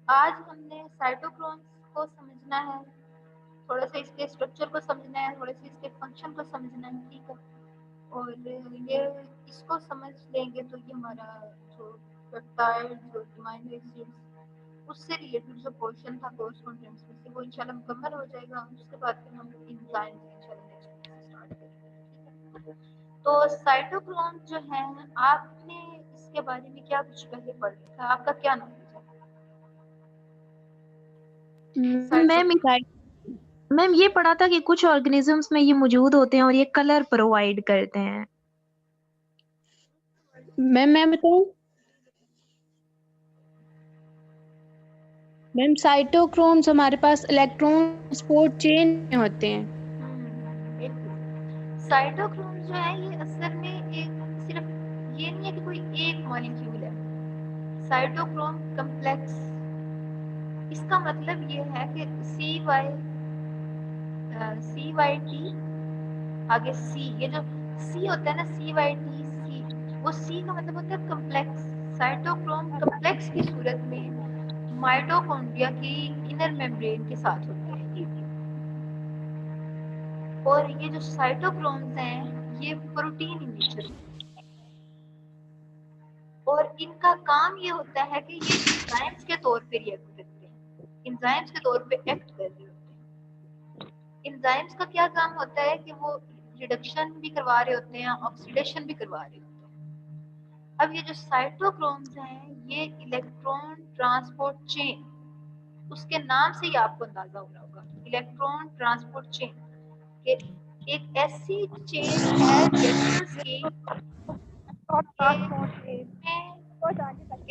आज हमने साइटोक्रोम्स को समझना है, थोड़ा सा इसके स्ट्रक्चर को समझना है, थोड़ा सा इसके फंक्शन को समझना है, ठीक है। और ये इसको समझ लेंगे तो ये हमारा जो पेप्टाइड जो अमीनो एसिड्स उससे रिलेटेड जो पोर्शन था कोर्स कंटेंट्स में से वो इंशाल्लाह मुकम्मल हो जाएगा। उसके बाद फिर हम एंजाइम्स इंशाल्लाह नेक्स्ट से स्टार्ट करेंगे, ठीक है। तो साइटोक्रोम जो है, आपने इसके बारे में क्या कुछ पहले पढ़ रखा है, आपका क्या नॉलेज है मैम साइटोक्रोम? मैम ये पढ़ा था कि कुछ ऑर्गेनिजम्स में ये मौजूद होते हैं और ये कलर प्रोवाइड करते हैं। मैम मैं बताऊं? मैम साइटोक्रोम्स हमारे पास इलेक्ट्रॉन ट्रांसपोर्ट चेन में होते हैं। बिल्कुल। साइटोक्रोम जो है ये असल में एक सिर्फ ये नहीं है कि कोई एक मॉलिक्यूल है। साइटोक्रोम कम्प्लेक्स, इसका मतलब ये है कि CYT आगे C, ये जो C होता है ना CYT C, वो C का मतलब होता है कम्प्लेक्स। साइटोक्रोम कम्प्लेक्स की सूरत में माइटोकॉन्ड्रिया की इनर मेम्ब्रेन के साथ होते हैं ये। और ये जो साइटोक्रोम्स हैं ये प्रोटीन इन नेचर होते हैं और इनका काम ये होता है कि ये एंजाइम्स के तौर पे रिएक्ट करते हैं, एंजाइम्स के तौर पे एक्ट कर रहे होते हैं। एंजाइम्स का क्या काम होता है कि वो रिडक्शन भी करवा रहे होते हैं, ऑक्सीडेशन भी करवा रहे होते हैं। अब ये जो साइटोक्रोम्स हैं ये इलेक्ट्रॉन ट्रांसपोर्ट चेन, उसके नाम से ही आपको अंदाजा हो रहा होगा, इलेक्ट्रॉन ट्रांसपोर्ट चेन के एक ऐसी चेन है रेडिकल्स की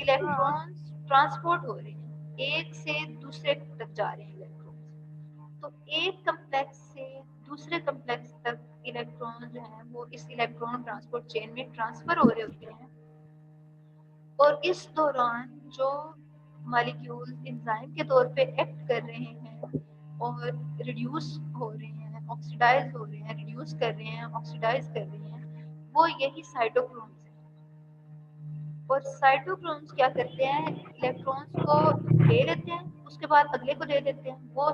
इलेक्ट्रॉन्स ट्रांसपोर्ट हो रहे हैं, एक से दूसरे तक जा रहे हैं इलेक्ट्रॉन्स। तो एक कम्प्लेक्स से दूसरे कम्प्लेक्स तक इलेक्ट्रॉन जो है वो इस इलेक्ट्रॉन ट्रांसपोर्ट चेन में ट्रांसफर हो रहे होते हैं। और इस दौरान जो मॉलिक्यूल एंजाइम के तौर पे एक्ट कर रहे हैं और रिड्यूस हो रहे हैं, ऑक्सीडाइज हो रहे हैं, रिड्यूस कर रहे हैं, ऑक्सीडाइज कर रहे हैं, वो यही साइटोक्रोम्स हैं। और साइटोक्रोम्स क्या करते हैं, इलेक्ट्रॉन्स को ले लेते हैं, उसके बाद अगले को दे देते हैं, वो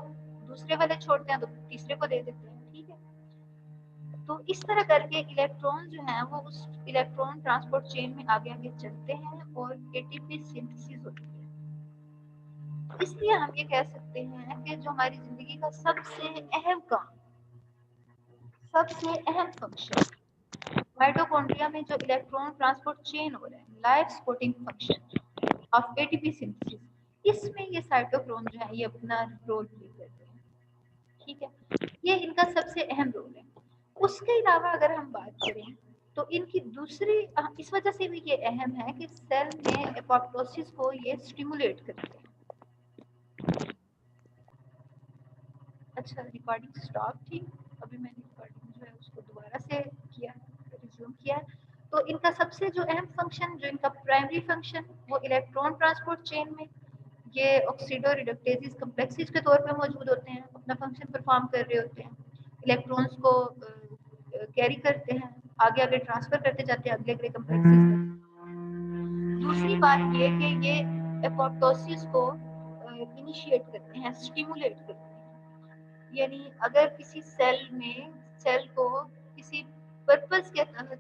दूसरे वाले छोड़ते हैं तो तीसरे को दे देते हैं, ठीक है। तो इस तरह करके इलेक्ट्रॉन जो हैं वो उस इलेक्ट्रॉन ट्रांसपोर्ट चेन में आगे आगे चलते हैं और एटीपी सिंथेसिस होती है। इसलिए हम ये कह सकते हैं कि जो हमारी जिंदगी का सबसे अहम काम, सबसे अहम फंक्शन माइटोकॉन्ड्रिया में जो इलेक्ट्रॉन ट्रांसपोर्ट चेन हो रहा है, life supporting function of ATP synthesis, इसमें ये साइटोक्रोम जो है ये अपना रोल प्ले करते हैं, ठीक है। ये इनका सबसे अहम रोल है। उसके अलावा अगर हम बात करें तो इनकी दूसरी इस वजह से भी ये अहम है कि सेल में एपोप्टोसिस को ये स्टिमुलेट करते हैं। अच्छा, रिकॉर्डिंग स्टॉप थी, अभी मैंने रिकॉर्डिंग जो है उसको दोबारा से किया, रिज्यूम किया। तो इनका सबसे जो अहम फंक्शन, जो इनका प्राइमरी फंक्शन, वो इलेक्ट्रॉन ट्रांसपोर्ट चेन में ये ऑक्सीडो रिडक्टेजेस कम्प्लेक्सेस के तौर पे मौजूद होते हैं, अपना फंक्शन परफॉर्म कर रहे होते हैं, इलेक्ट्रॉन्स को कैरी करते हैं, आगे आगे ट्रांसफर करते जाते हैं अगले अगले कम्प्लेक्सेस तक। दूसरी बात ये कि ये एपोप्टोसिस को इनिशिएट करते हैं, स्टिमुलेट करते हैं। यानी अगर किसी सेल में सेल को किसी पर्पस के तहत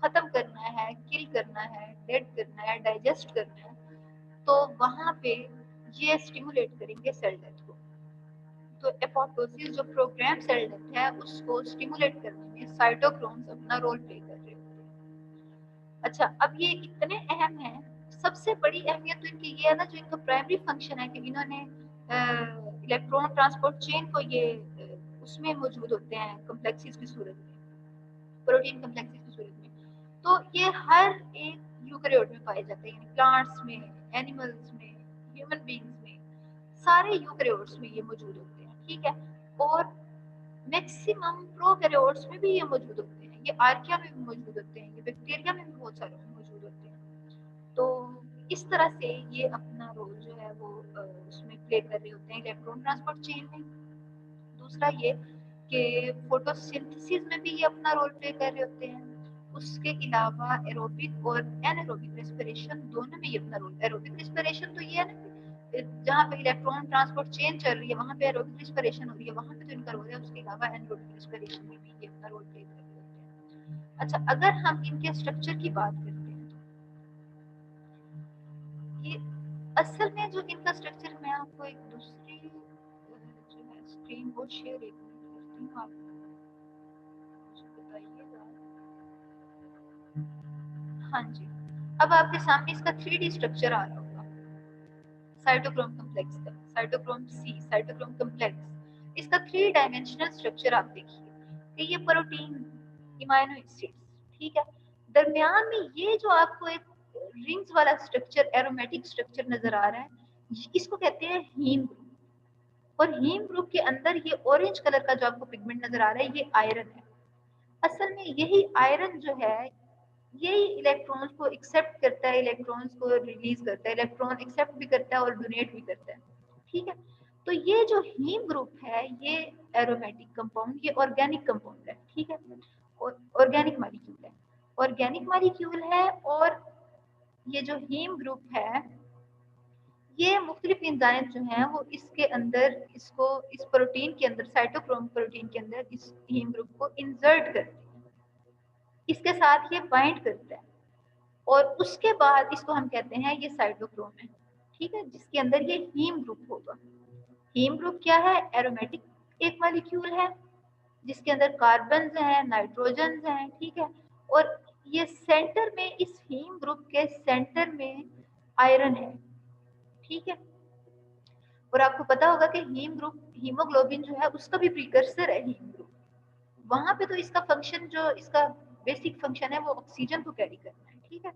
खत्म करना है, किल करना है, डेड करना है, डाइजेस्ट करना है, तो वहां पे ये स्टिमुलेट करेंगे सेल डेथ को। तो एपोप्टोसिस जो प्रोग्राम सेल डेथ है उसको स्टिमुलेट करने में साइटोक्रोम्स अपना रोल प्ले कर रहे होते हैं। अच्छा, अब ये इतने अहम हैं, सबसे बड़ी अहमियत तो इनकी ये है ना, जो इनका प्राइमरी फंक्शन है कि इन्होंने इलेक्ट्रॉन ट्रांसपोर्ट चेन को ये उसमें मौजूद होते हैं कम्प्लेक्सेस की सूरत में, प्रोटीन कम्प्लेक्सेस की सूरत में। तो ये हर एक यूकैरियोट में पाए जाते हैं, यानी प्लांट्स में, एनिमल्स में, ह्यूमन बींग्स में, सारे यूकैरियोट्स में ये मौजूद होते हैं, ठीक है। और मैक्सिमम प्रोकैरियोट्स में भी ये मौजूद होते हैं, ये आर्किया में भी मौजूद होते हैं, ये बैक्टीरिया में भी बहुत सारे मौजूद होते हैं। तो इस तरह से ये अपना रोल जो है वो उसमें प्ले कर रहे होते हैं इलेक्ट्रॉन ट्रांसपोर्ट चेन में। दूसरा ये कि फोटोसिंथेसिस में भी ये अपना रोल प्ले कर रहे होते हैं। उसके अलावा एरोबिक और एनारोबिक रेस्पिरेशन दोनों में ये अपना रोल, एरोबिक रेस्पिरेशन तो ये है ना जहाँ पे इलेक्ट्रॉन ट्रांसपोर्ट चेन चल रही है वहाँ पे एरोबिक रिस्पिरेशन हो रही है, वहाँ पे तो इनका रोल है, उसके अलावा एनारोबिक रिस्पिरेशन में भी ये अपना रोल प्ले कर रहे होते हैं। अच्छा, अगर हम इनके स्ट्रक्चर की बात करते हैं तो ये असल में जो इनका स्ट्रक्चर, मैं आपको एक दूसरी जो है स्क्रीन वो शेयर एक करती हूँ, आप मुझे बताइएगा। हाँ जी, अब आपके सामने इसका 3D स्ट्रक्चर आ रहा होगा साइटोक्रोम कॉम्प्लेक्स का, साइटोक्रोम सी, साइटोक्रोम कॉम्प्लेक्स। इसका 3 डायमेंशनल स्ट्रक्चर आप देखिए कि ये प्रोटीन इमाइनो एसिड्स, ठीक है, दरमियान में ये जो आपको एक रिंग्स वाला स्ट्रक्चर, एरोमेटिक स्ट्रक्चर नजर आ रहा है, इसको कहते हैं हीम ग्रुप। और हीम ग्रुप के अंदर ये ऑरेंज कलर का जो आपको पिगमेंट नजर आ रहा है, ये आयरन है। असल में यही आयरन जो है, यही इलेक्ट्रॉन्स को एक्सेप्ट करता है, इलेक्ट्रॉन्स को रिलीज करता है, इलेक्ट्रॉन एक्सेप्ट भी करता है और डोनेट भी करता है, ठीक है। तो ये जो हीम ग्रुप है, ये एरोमेटिक कंपाउंड, ये ऑर्गेनिक कंपाउंड है, ठीक है, ऑर्गेनिक मॉलिक्यूल है, ऑर्गेनिक मॉलिक्यूल है। और ये जो हीम ग्रुप है, ये मुख्तलिफ एंजाइम जो हैं वो इसके अंदर, इसको इस प्रोटीन के अंदर, साइटोक्रोम प्रोटीन के अंदर इस हीम ग्रुप को इंसर्ट करते हैं, इसके साथ ये बाइंड करता है और उसके बाद इसको हम कहते हैं ये साइटोक्रोम है, ठीक है, जिसके अंदर ये हीम ग्रुप होगा। हीम ग्रुप क्या है? एरोमेटिक एक मॉलिक्यूल है जिसके अंदर कार्बन हैं, नाइट्रोजन हैं, ठीक है। और ये सेंटर में, इस हीम ग्रुप के सेंटर में आयरन है, ठीक है। और आपको पता होगा कि हीम ग्रुप, हीमोग्लोबिन जो है उसका भी प्रीकर्सर है हीम ग्रुप। वहां पे तो इसका फंक्शन, जो इसका बेसिक फंक्शन है वो ऑक्सीजन को कैरी करना है, ठीक है।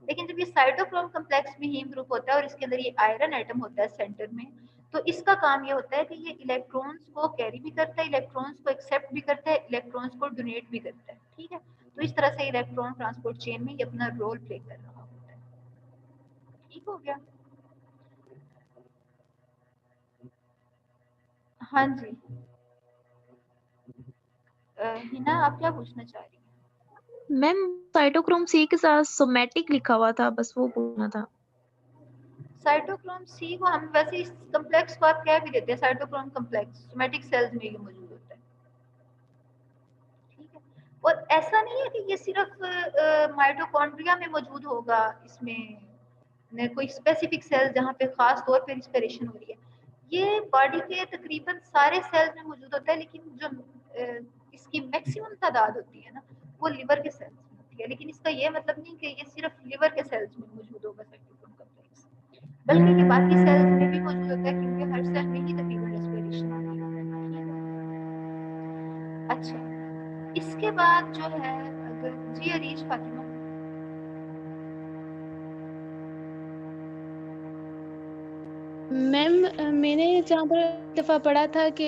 लेकिन जब ये साइटोक्रोम कॉम्प्लेक्स में हीम ग्रुप होता है और इसके अंदर ये आयरन एटम होता है सेंटर में, तो इसका काम ये होता है कि ये इलेक्ट्रॉन्स को कैरी भी करता है, इलेक्ट्रॉन्स को एक्सेप्ट भी करता है, इलेक्ट्रॉन्स को डोनेट भी करता है, ठीक है। तो इस तरह से इलेक्ट्रॉन ट्रांसपोर्ट चेन में ये अपना रोल प्ले कर रहा होता है। ठीक हो गया? हाँ जी। हिना, आप क्या पूछना चाह रही हैं? मैम साइटोक्रोम सी के साथ सोमैटिक लिखा हुआ था, बस वो पूछना था। साइटोक्रोम सी को हम वैसे इस कॉम्प्लेक्स को आप क्या भी देते हैं, साइटोक्रोम कॉम्प्लेक्स सोमैटिक सेल्स में ये मौजूद होता है, ठीक है। और ऐसा नहीं है कि ये सिर्फ माइटोकॉन्ड्रिया में मौजूद होगा, इसमें न कोई स्पेसिफिक सेल जहाँ पे खास तौर पे रिस्पिरेशन हो रही है। ये बॉडी के तकरीबन सारे सेल्स में मौजूद होता है, लेकिन जो इसकी मैक्सिमम तादाद होती है ना, वो लिवर के सेल्स में होती है। लेकिन इसका ये मतलब नहीं कि ये सिर्फ लिवर के सेल्स में मौजूद होगा साइटोक्रोम कॉम्प्लेक्स, बल्कि ये बाकी सेल्स में भी मौजूद होता है, क्योंकि हर सेल में ही तकरीबन रेस्पिरेशन आती है, ठीक है। अच्छा, इसके बाद जो है, अगर जी अरीज फातिमा। मैम मैंने जहाँ पर एक दफा पढ़ा था कि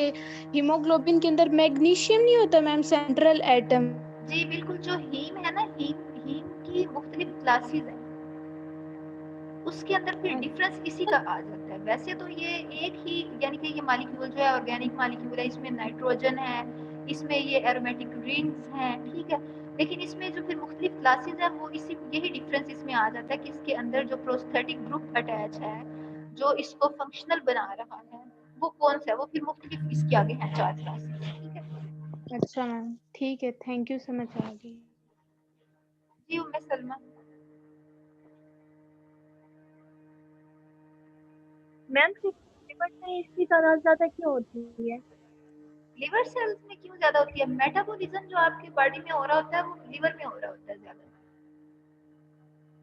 हीमोग्लोबिन के अंदर मैग्नीशियम नहीं होता मैम, सेंट्रल एटम। जी बिल्कुल, जो हीम है ना, हीम हीम की मुख्तलिफ क्लासेस हैं, उसके अंदर फिर डिफरेंस इसी का आ जाता है। वैसे तो ये एक ही, यानी कि ये मॉलिक्यूल जो है ऑर्गेनिक मॉलिक्यूल है, इसमें नाइट्रोजन है, इसमें ये एरोमेटिक रिंग्स हैं, ठीक है। लेकिन इसमें जो फिर मुख्तलिफ क्लासेस हैं, वो इसी, यही डिफरेंस इसमें आ जाता है कि इसके अंदर जो प्रोस्थेटिक ग्रुप अटैच है, जो इसको फंक्शनल बना रहा है, वो कौन सा है, वो फिर मुख्तलिफ इसके आगे हैं 4 क्लासेस, ठीक है। अच्छा मैम, ठीक है, थैंक यू सो मच आगे। जी उम्मे सलमा। मैम लिवर में इसकी तादाद ज्यादा क्यों होती है? लिवर सेल्स में क्यों ज्यादा होती है? मेटाबॉलिज्म जो आपकी बॉडी में हो रहा होता है वो लिवर में हो रहा होता है ज्यादा।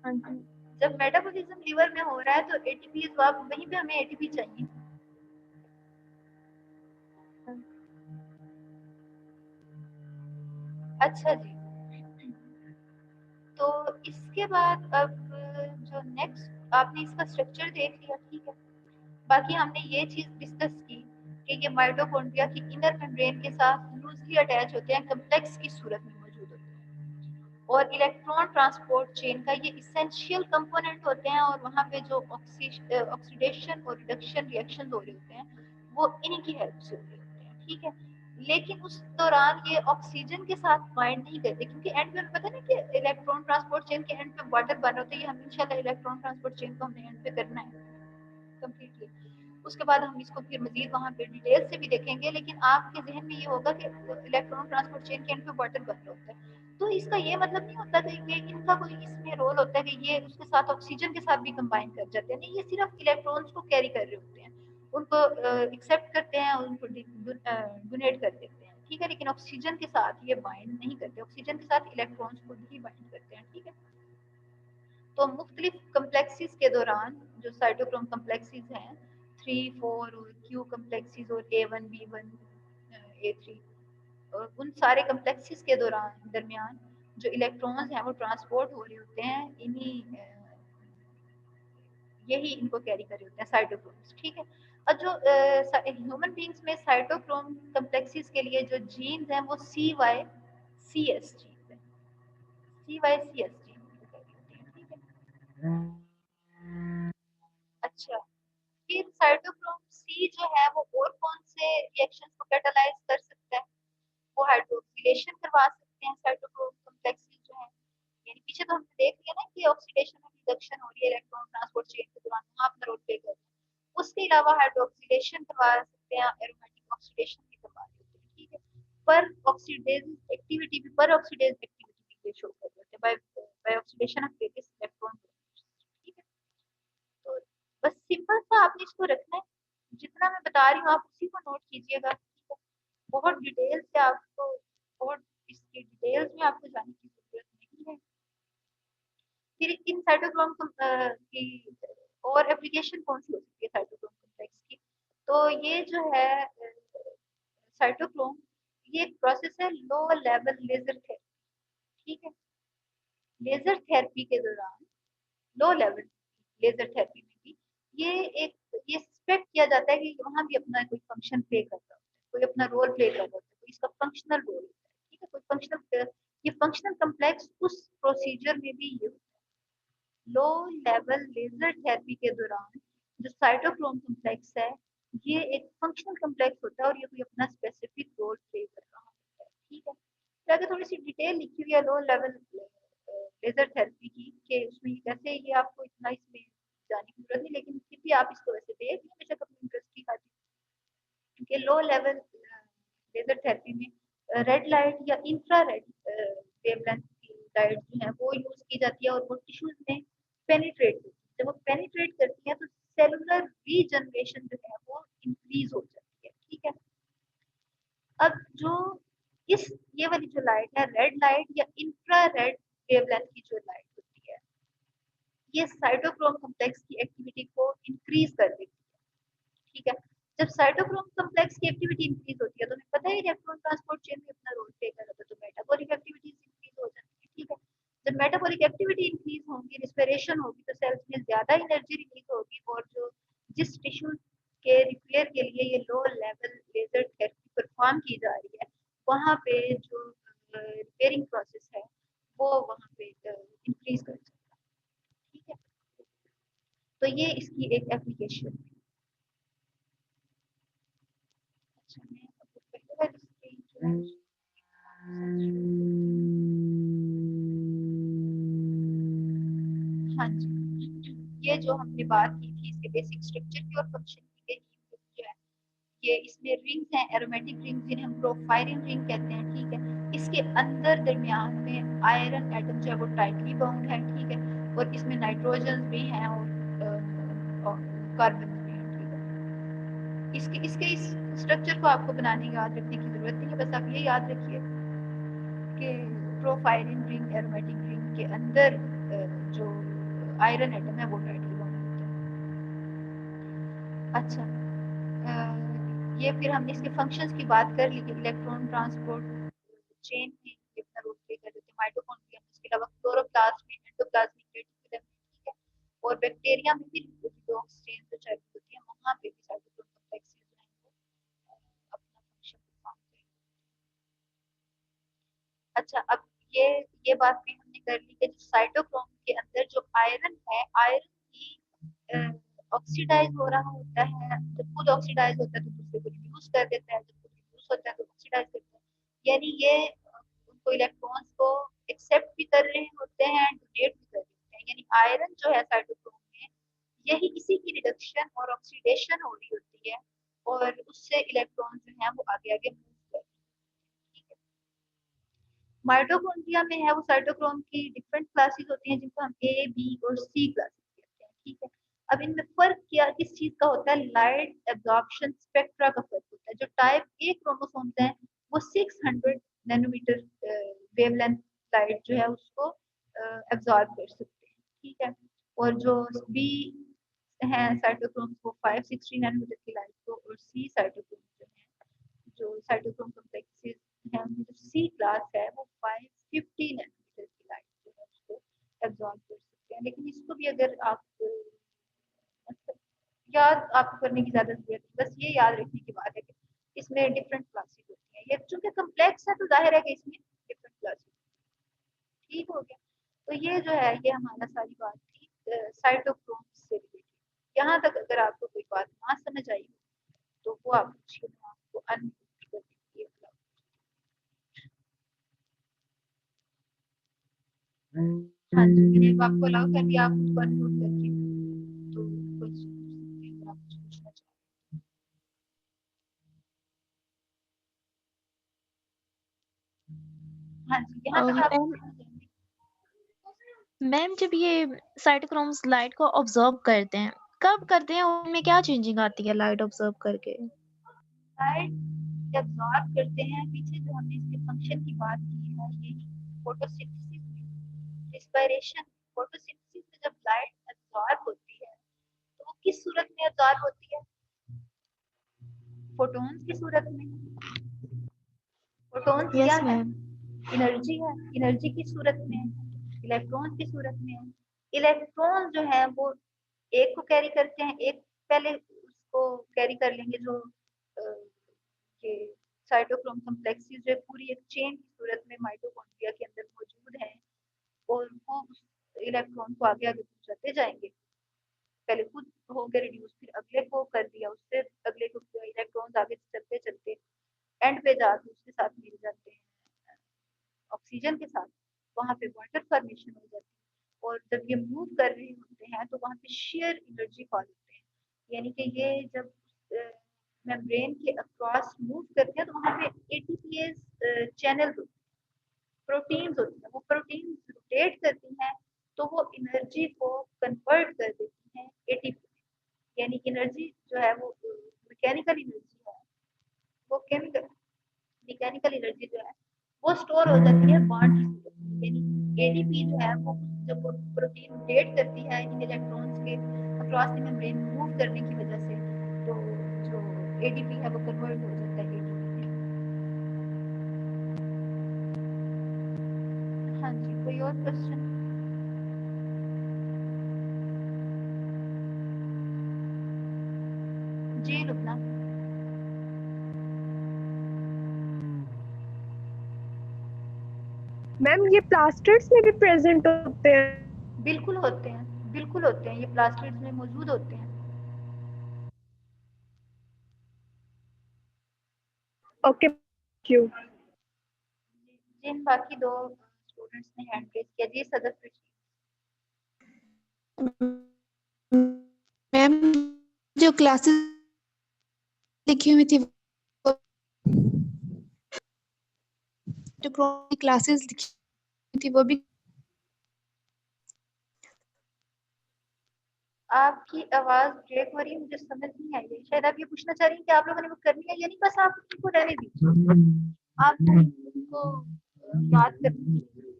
हाँ जी। जब मेटाबॉलिज्म लिवर में हो रहा है तो एटीपी, तो आप वहीं पे, हमें एटीपी चाहिए। अच्छा जी, तो इसके बाद अब जो नेक्स्ट, आपने इसका स्ट्रक्चर देख लिया, ठीक है। बाकी हमने ये चीज डिस्कस की कि ये माइटोकॉन्ड्रिया की इनर मेम्ब्रेन के साथ लूजली अटैच होते हैं, कॉम्प्लेक्स की सूरत में मौजूद होते हैं, और इलेक्ट्रॉन ट्रांसपोर्ट चेन का ये इसेंशियल कंपोनेंट होते हैं। और वहाँ पे जो ऑक्सीडेशन और रिडक्शन रिएक्शन हो रहे होते हैं, वो इन्हीं की हेल्प से हो रहे होते हैं, ठीक है। लेकिन उस दौरान ये ऑक्सीजन के साथ बाइंड नहीं करते, क्योंकि एंड में पता ना कि इलेक्ट्रॉन ट्रांसपोर्ट चेन के एंड पे वाटर बन होते हैं। हम इंशाल्लाह इलेक्ट्रॉन ट्रांसपोर्ट चेन को हमने एंड पे करना है, कंप्लीटली। उसके बाद हम इसको फिर मजीद वहाँ पे डिटेल से भी देखेंगे, लेकिन आपके जहन में ये होगा कि इलेक्ट्रॉन ट्रांसपोर्ट चेन के एंड पे वाटर बफर होता है। तो इसका ये मतलब नहीं होता कि इनका कोई इसमें रोल होता है कि ये उसके साथ ऑक्सीजन के साथ भी कंबाइन कर जाते हैं, नहीं, ये सिर्फ इलेक्ट्रॉन्स को कैरी कर रहे होते हैं, उनको एक्सेप्ट करते हैं और उनको डोनेट कर देते हैं, ठीक है, लेकिन ऑक्सीजन के साथ ये बाइंड नहीं करते, ऑक्सीजन के साथ इलेक्ट्रॉन्स को ही बाइंड करते हैं, ठीक है। तो मुख्तलिफ कम्प्लेक्सिस के दौरान जो साइटोक्रोम कम्प्लेक्सिस हैं 3, 4 और क्यू कम्प्लेक्सिस और A1, B1, A3, उन सारे कम्प्लेक्सिस के दरमियान जो इलेक्ट्रॉन्स हैं वो ट्रांसपोर्ट हो रहे होते हैं, यही इनको कैरी कर रहे होते हैं साइटोक्रोम्स, ठीक है। और जो ह्यूमन बींग्स में साइटोक्रोम कम्प्लेक्सिस के लिए जो जीन्स हैं वो CYCS जीन्स है, CYCS जीन्स, ठीक है। अच्छा, फिर साइटोक्रोम सी जो है वो और कौन से रिएक्शंस को कैटालाइज कर सकता है, वो हाइड्रोक्सिलेशन करवा सकते हैं साइटोक्रोम कम्प्लेक्सेस जो है, यानी पीछे तो हमने देख लिया ना कि ऑक्सीडेशन और रिडक्शन हो रही है इलेक्ट्रॉन ट्रांसपोर्ट चेन के दौरान, वहाँ अपना रोल प्ले कर रहे हैं। उसके अलावा हाइड्रोक्सिलेशन करवा सकते हैं, एरोमेटिक ऑक्सीडेशन भी करवा सकते हैं, ठीक है। पर ऑक्सीडेज एक्टिविटी भी शो कर देते हैं by oxidation of various electron, ठीक है। तो बस सिंपल सा आपने इसको रखना है, जितना मैं बता रही हूँ आप उसी को नोट कीजिएगा, ठीक है। बहुत डिटेल से आपको, बहुत इसकी डिटेल्स में आपको जानने की जरूरत नहीं है। फिर इन साइटोक्रोम की और एप्लीकेशन कौन सी हो सकती है साइटोक्रोम कॉम्प्लेक्स की, तो ये जो है साइटोक्रोम, ये एक प्रोसेस है लो लेवल लेजर थेरेपी, ठीक है। लेजर थेरेपी के दौरान लो लेवल लेजर थेरेपी में भी ये सस्पेक्ट किया जाता है कि वहाँ भी अपना कोई फंक्शन प्ले कर रहा होता है, कोई अपना रोल प्ले कर रहा होता है, कोई इसका फंक्शनल रोल होता है, ठीक है, कोई फंक्शनल, ये फंक्शनल कम्प्लेक्स उस प्रोसीजर में भी ये होता है। लो लेवल लेजर थेरेपी के दौरान जो साइटोक्रोम कम्प्लेक्स है ये एक फंक्शनल कम्प्लेक्स होता है और ये कोई अपना स्पेसिफिक रोल प्ले कर रहा होता है, ठीक है। तो आगे थोड़ी सी डिटेल लिखी हुई है लो लेवल लेजर थेरेपी की, कि उसमें कैसे, ये आपको इतना इसमें जाने की जरूरत नहीं, लेकिन फिर भी आप इसको वैसे देख लें बेशक अपनी इंटरेस्ट की खातिर, क्योंकि लो लेवल लेजर थेरेपी में रेड लाइट या इंफ्रा रेड वेवलेंथ की लाइट जो है वो यूज की जाती है और वो टिश्यूज में पेनिट्रेट होती है। जब वो पेनिट्रेट करती है तो सेलुलर रीजनरेशन जो है वो इंक्रीज हो जाती है, ठीक है। अब जो इस ये वाली जो लाइट है रेड लाइट या इंफ्रा रेड वेवलेंथ की जो लाइट होती है ये साइटोक्रोम कॉम्प्लेक्स की एक्टिविटी को इंक्रीज कर देती है, ठीक है। जब साइटोक्रोम कॉम्प्लेक्स की एक्टिविटी इंक्रीज होती है तो हमें पता है इलेक्ट्रॉन ट्रांसपोर्ट चेन में अपना रोल प्ले कर रहा था, तो मेटाबॉलिक एक्टिविटीज इंक्रीज हो जाती है, ठीक है। जब मेटाबॉलिक एक्टिविटी इंक्रीज होगी, रिस्पिरेशन होगी, तो सेल्स में ज्यादा एनर्जी रिलीज होगी और जो जिस टिश्यू के रिपेयर के लिए ये low level laser therapy perform की जा रही है वहाँ पे जो रिपेयरिंग प्रोसेस है वो वहाँ पे इंक्रीज कर सकता है, ठीक है। तो ये इसकी एक एप्लीकेशन है। अच्छा, मैं अब पहले वाली स्क्रीन जो है हाँ जी, ये जो हमने बात की थी इसके बेसिक स्ट्रक्चर की और फंक्शन की, जो है ये इसमें रिंग्स हैं, एरोमेटिक रिंग्स जिन्हें हम प्रोफाइलिंग रिंग कहते हैं, ठीक है। इसके अंदर दरमियान में आयरन एटम जो है वो टाइटली बाउंड है, ठीक है, और इसमें नाइट्रोजन भी हैं और कार्बन भी हैं, ठीक है। इसके इस स्ट्रक्चर को आपको बनाने याद रखने की जरूरत नहीं है, बस आप ये याद रखिए कि प्रोफाइलिंग रिंग एरोमेटिक रिंग के अंदर जो आयरन एटम है वो टाइटली बाउंड होता है। अच्छा, ये फिर हमने इसके फंक्शंस की बात कर ली कि इलेक्ट्रॉन ट्रांसपोर्ट चेन में ये अपना रोल प्ले कर देते हैं, माइटोकॉन्ड्रिया में, इसके अलावा क्लोरोप्लास्ट में, एंडोप्लाज्मिक रेटिकुलम में, ठीक है, और बैक्टीरिया में भी रिडॉक्स चेन जो चाहिए होती है वहाँ पे भी साइटोक्रोम कॉम्प्लेक्सेस जो हैं वो अपना फंक्शन परफॉर्म करेंगे। अच्छा, अब ये बात भी हमने कर ली कि साइटोक्रोम के अंदर जो आयरन है, आयरन की ऑक्सीडाइज हो रहा होता है, जब खुद ऑक्सीडाइज होता है तो दूसरे को रिड्यूस कर देता है, जब खुद रिड्यूस होता है तो ऑक्सीडाइज करता है, यानी ये उनको इलेक्ट्रॉन्स को एक्सेप्ट भी कर रहे होते हैं, डोनेट भी कर रहे होते हैं, यानी आयरन जो है साइटोक्रोम में यही इसी की रिडक्शन और ऑक्सीडेशन हो रही होती है और उससे इलेक्ट्रॉन जो है वो आगे आगे मूव करते हैं। ठीक है। माइटोकॉन्ड्रिया में है वो साइटोक्रोम की डिफरेंट क्लासेस होती हैं जिनको हम ए बी और सी क्लासेस कहते हैं। ठीक है। अब इनमें फर्क क्या किस चीज का होता है, लाइट एब्जॉर्प्शन स्पेक्ट्रा का फर्क होता है। जो टाइप ए क्रोमोसोम्स हैं वो 600 नैनोमीटर वेवलेंथ लाइट जो है उसको एब्जॉर्ब कर सकते हैं। ठीक है। और जो बी हैं साइटोक्रोम्स वो 560 नैनोमीटर की लाइट को, और सी साइटोक्रोम्स जो है जो साइटोक्रोम कॉम्प्लेक्सेस हैं उनमें जो सी क्लास है वो 550 नैनोमीटर की लाइट जो है उसको एब्जॉर्ब कर सकते हैं। लेकिन इसको भी अगर आप मतलब याद आपको करने की ज्यादा जरूरत नहीं, बस ये याद रखने की बात है कि इसमें डिफरेंट क्लासेस होती हैं। ये चूंकि कम्प्लेक्स है तो जाहिर है कि इसमें डिफरेंट क्लासेस। ठीक हो गया। तो ये जो है ये हमारा सारी बात थी साइटोक्रोम से रिलेटेड। यहाँ तक अगर आपको कोई बात ना समझ आई हो तो वो आप पूछिए, मैं आपको अनम्यूट कर देती हूँ। हाँ जी, मैंने अब आपको अलाउ कर दिया, आप मुझको अनम्यूट करके तो कुछ अगर आप कुछ पूछना चाहें। हाँ जी, यहाँ तक आप मैम मैम जब ये साइटोक्रोम्स लाइट को ऑब्जर्व करते हैं, कब करते हैं? उनमें क्या चेंजिंग आती है लाइट ऑब्जर्व करके? लाइट एब्जॉर्ब करते हैं। पीछे जो हमने इसके फंक्शन की बात की है ये फोटोसिंथेसिस में, रिस्पिरेशन, फोटोसिंथेसिस में जब लाइट एब्जॉर्ब होती है तो वो किस सूरत में एब्जॉर्ब होती है? फोटॉन्स की सूरत में। फोटॉन्स क्या यस है? मैम। एनर्जी है। एनर्जी की सूरत में, इलेक्ट्रॉन की सूरत में। इलेक्ट्रॉन जो है वो एक को कैरी करते हैं, एक पहले उसको कैरी कर लेंगे जो ये साइटोक्रोम कॉम्प्लेक्सेस जो पूरी एक चेन की सूरत में माइटोकॉन्ड्रिया के अंदर मौजूद है और वो उस इलेक्ट्रॉन को आगे आगे पहुंचाते जाएंगे। पहले खुद हो गए रिड्यूस, फिर अगले को कर दिया, उससे अगले को इलेक्ट्रॉन्स आगे चलते चलते एंड पे जाके उसके साथ मिल जाते हैं ऑक्सीजन के साथ, वहाँ पे वाटर फॉर्मेशन हो जाती है। और जब ये मूव कर रहे होते हैं तो वहाँ पे शेयर एनर्जी कॉल होते हैं, यानी कि ये जब मेम्ब्रेन के अक्रॉस मूव करते हैं तो वहाँ पे एटीपीएस चैनल प्रोटीन्स होती हैं, वो प्रोटीन्स रोटेट करती हैं तो वो एनर्जी को कन्वर्ट कर देती हैं एटीपी। यानी एनर्जी जो है वो मैकेनिकल एनर्जी है, वो केमिकल मैकेनिकल एनर्जी जो है वो स्टोर हो जाती है बॉन्ड की सूरत में। यानी एडीपी जो है वो जब वो प्रोटीन रोटेट करती है इन इलेक्ट्रॉन्स के अक्रॉस द मेम्ब्रेन मूव करने की वजह से, तो जो एडीपी है वो कन्वर्ट हो जाता है एटीपी में। हाँ जी, कोई और क्वेश्चन? जी रुकना। मैम ये प्लास्टिड्स में भी प्रेजेंट होते हैं? बिल्कुल होते हैं, बिल्कुल होते हैं, ये प्लास्टिड्स में मौजूद होते हैं। Okay, thank you. जिन बाकी दो स्टूडेंट्स ने हैंड रेज किया, जी सदर मैम जो क्लासेस लिखी हुई थी वो जो क्लासेस लिखी हुई थी वो भी आपकी आवाज ब्रेक हो रही है, मुझे समझ नहीं आई है। शायद आप ये पूछना चाह रही हैं कि आप लोगों ने वो करनी है या नहीं, बस आप उनको रहने दीजिए, आप उनको याद कर लीजिए।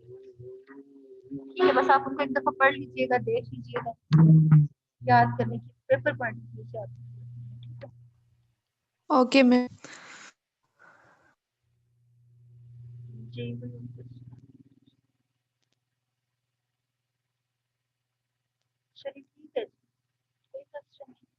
ठीक है, बस आप उनको एक दफा पढ़ लीजिएगा, देख लीजिएगा, याद करने की पेपर पढ़ लीजिए आप। ठीक है। Okay ma'am. जी चलिए ठीक है, कोई क्वेश्चन नहीं।